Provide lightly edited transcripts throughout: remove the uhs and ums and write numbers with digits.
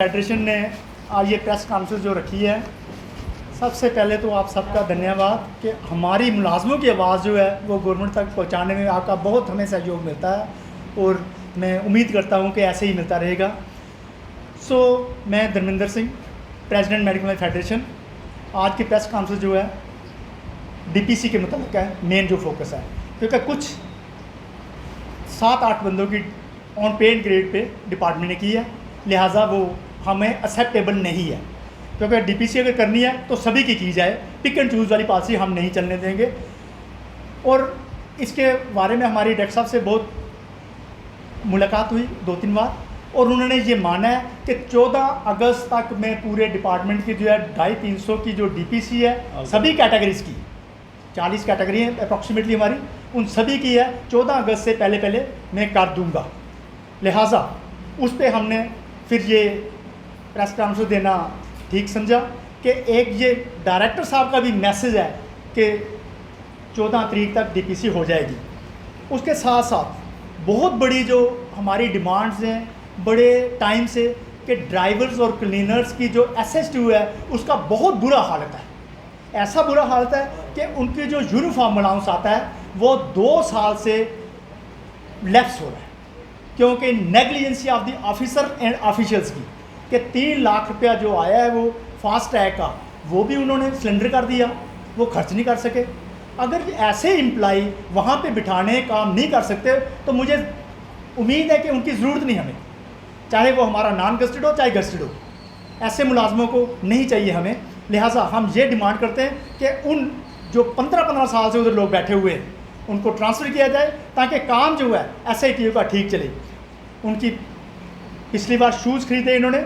Federation ने आज ये प्रेस कॉन्फ्रेंस जो रखी है, सबसे पहले तो आप सबका धन्यवाद कि हमारी मुलाजमों की आवाज़ जो है वो गवर्नमेंट तक पहुंचाने में आपका बहुत हमें सहयोग मिलता है और मैं उम्मीद करता हूं कि ऐसे ही मिलता रहेगा। मैं Dharmendra Singh, president medical federation. आज की प्रेस कॉन्फ्रेंस जो है डीपीसी के मुताबिक है, मेन जो फोकस है, क्योंकि कुछ 7-8 बंदों की on paid grade pay department ने की है, लिहाजा वो हमें एक्सेप्टेबल नहीं है। क्योंकि डीपीसी अगर करनी है तो सभी की जाए, पिक एंड चूज़ वाली पॉलिसी हम नहीं चलने देंगे। और इसके बारे में हमारी डायरेक्टर साहब से बहुत मुलाकात हुई 2-3 बार, और उन्होंने ये माना है कि 14 अगस्त तक में पूरे डिपार्टमेंट की जो है 250-300 की जो डीपीसी है सभी कैटेगरीज़ की, 40 कैटेगरी हैं अप्रॉक्सीमेटली हमारी, उन सभी की है 14 अगस्त से पहले मैं कर दूंगा। लिहाजा उस पर हमने फिर ये प्रेस कॉन्फ्रेंस देना ठीक समझा कि एक ये डायरेक्टर साहब का भी मैसेज है कि 14 तारीख तक डीपीसी हो जाएगी। उसके साथ साथ बहुत बड़ी जो हमारी डिमांड्स हैं बड़े टाइम से, कि ड्राइवर्स और क्लीनर्स की जो SH2 है उसका बहुत बुरा हालत है। ऐसा बुरा हालत है कि उनकी जो यूनिफॉर्म अलाउंस आता है वो 2 साल से लैप्स हो रहा है, क्योंकि negligence of the officer and officials की, कि 3 लाख रुपया जो आया है वो फास्ट ट्रैक का, वो भी उन्होंने सिलेंडर कर दिया, वो खर्च नहीं कर सके। अगर ऐसे एम्प्लाई वहाँ पे बिठाने काम नहीं कर सकते तो मुझे उम्मीद है कि उनकी ज़रूरत नहीं हमें, चाहे वो हमारा नॉन गस्टेड हो चाहे गस्टेड हो, ऐसे मुलाजमों को नहीं चाहिए हमें। लिहाजा हम ये डिमांड करते हैं कि उन जो 15-15 साल से उधर लोग बैठे हुए हैं उनको ट्रांसफ़र किया जाए, ताकि काम जो है SITU का ठीक चले। उनकी पिछली बार शूज़ खरीदे इन्होंने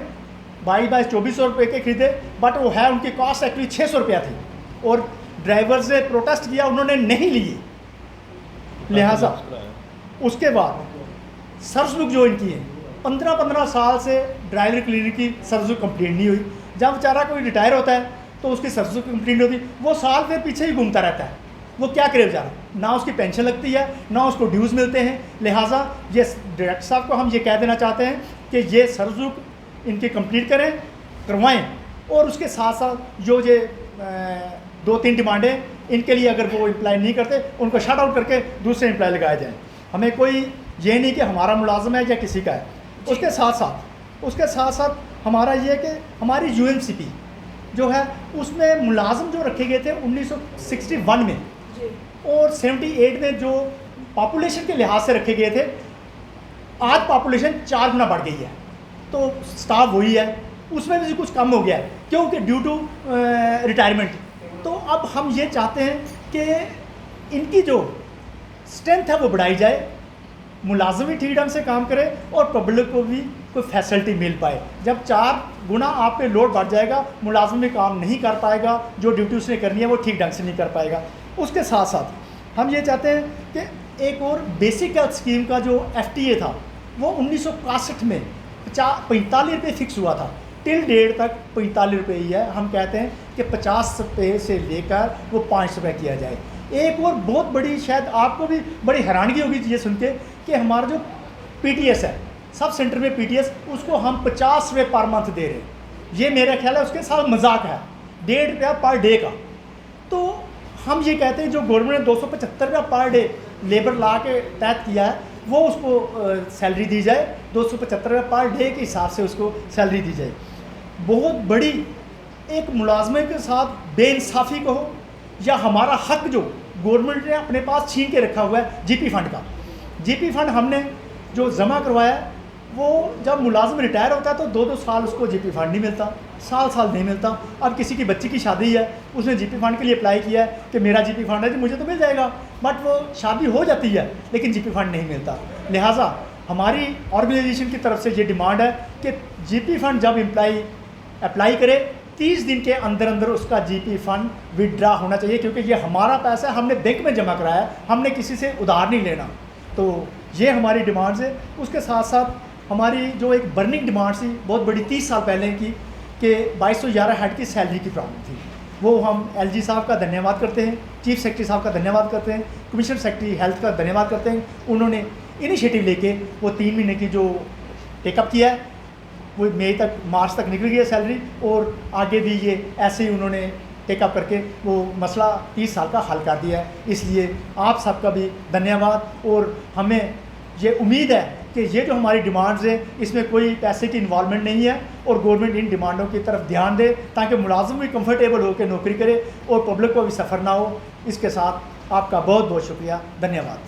22-2400 रुपये के खरीदे, बट वो है उनकी कॉस्ट एक्चुअली 600 रुपया थी, और ड्राइवर से प्रोटेस्ट किया, उन्होंने नहीं लिए। लिहाजा उसके बाद सर्विस बुक जो इनकी है 15-15 साल से ड्राइवर क्लीनर की सर्विस बुक कंप्लीट नहीं हुई। जब बेचारा कोई रिटायर होता है तो उसकी सर्विस बुक कंप्लीट नहीं होती, वो साल फिर पीछे ही घूमता रहता है। वो क्या करे बेचारा, ना उसकी पेंशन लगती है ना उसको ड्यूज़ मिलते हैं। लिहाजा ये डायरेक्टर साहब को हम ये कह देना चाहते हैं कि ये सर्विस बुक इनकी कंप्लीट करें, करवाएं, और उसके साथ साथ जो ये 2-3 डिमांडें इनके लिए अगर वो इम्प्लाई नहीं करते उनको शट आउट करके दूसरे इम्प्लाई लगाए जाएँ। हमें कोई ये नहीं कि हमारा मुलाजम है या किसी का है। उसके साथ साथ हमारा ये है कि हमारी UMCP जो है उसमें मुलाजम जो रखे गए थे 1961 में और 78 में जो पॉपुलेशन के लिहाज से रखे गए थे, आज पॉपुलेशन 4 गुना बढ़ गई है, तो स्टाफ वही है, उसमें भी कुछ कम हो गया है क्योंकि ड्यू टू रिटायरमेंट। तो अब हम ये चाहते हैं कि इनकी जो स्ट्रेंथ है वो बढ़ाई जाए, मुलाजिम भी ठीक ढंग से काम करे और पब्लिक को भी कोई फैसिलिटी मिल पाए। जब 4 गुना आप पे लोड बढ़ जाएगा, मुलाजिम भी काम नहीं कर पाएगा, जो ड्यूटी उसने करनी है वो ठीक ढंग से नहीं कर पाएगा। उसके साथ साथ हम ये चाहते हैं कि एक और बेसिक हेल्थ स्कीम का जो FTA था वो 1961 में 45 रुपये फिक्स हुआ था, टिल डेट तक 45 रुपये ही है। हम कहते हैं कि 50 रुपये से लेकर वो 5 रुपये किया जाए। एक और बहुत बड़ी, शायद आपको भी बड़ी हैरानगी होगी ये सुन के, कि हमारा जो PTS है, सब सेंटर में PTS, उसको हम 50 रुपये पर मंथ दे रहे हैं। ये मेरा ख्याल है उसके साथ मजाक है, 1.5 रुपया पर डे का। तो हम ये कहते हैं जो गवर्नमेंट ने 275 रुपया पर डे लेबर लॉ के तहत किया है वो उसको सैलरी दी जाए, 275 रुपया पर डे के हिसाब से उसको सैलरी दी जाए। बहुत बड़ी एक मुलाजमे के साथ बेइंसाफ़ी कहो या हमारा हक जो गवर्नमेंट ने अपने पास छीन के रखा हुआ है GP फंड का। GP फंड हमने जो जमा करवाया, वो जब मुलाजिम रिटायर होता है तो 2-2 साल उसको GP फंड नहीं मिलता, साल नहीं मिलता। अब किसी की बच्ची की शादी है, उसने GP फंड के लिए अप्लाई किया है कि मेरा GP फंड है जी, मुझे तो मिल जाएगा, बट वो शादी हो जाती है लेकिन GP फंड नहीं मिलता। लिहाजा हमारी ऑर्गेनाइजेशन की तरफ से ये डिमांड है कि GP फंड जब एम्प्लाई अप्लाई करे 30 दिन के अंदर अंदर उसका GP फंड विड्रा होना चाहिए, क्योंकि ये हमारा पैसा है, हमने बैंक में जमा कराया, हमने किसी से उधार नहीं लेना। तो ये हमारी डिमांड्स है। उसके साथ साथ हमारी जो एक बर्निंग डिमांड थी बहुत बड़ी 30 साल पहले की, कि 2211 हेड की सैलरी की प्रॉब्लम थी, वो हम LG साहब का धन्यवाद करते हैं, चीफ सेक्रेटरी साहब का धन्यवाद करते हैं, कमिश्नर सेक्रेटरी हेल्थ का धन्यवाद करते हैं। उन्होंने इनिशिएटिव लेके वो 3 महीने की जो टेकअप किया है वो मई तक मार्च तक निकल गई है सैलरी, और आगे भी ये ऐसे ही उन्होंने टेकअप करके वो मसला 30 साल का हल कर दिया है। इसलिए आप सबका भी धन्यवाद, और हमें ये उम्मीद है कि ये जो हमारी डिमांड्स हैं इसमें कोई पैसे की इन्वॉल्वमेंट नहीं है, और गवर्नमेंट इन डिमांडों की तरफ ध्यान दे ताकि मुलाजिम भी कंफर्टेबल होकर नौकरी करे और पब्लिक को भी सफ़र ना हो। इसके साथ आपका बहुत बहुत शुक्रिया, धन्यवाद।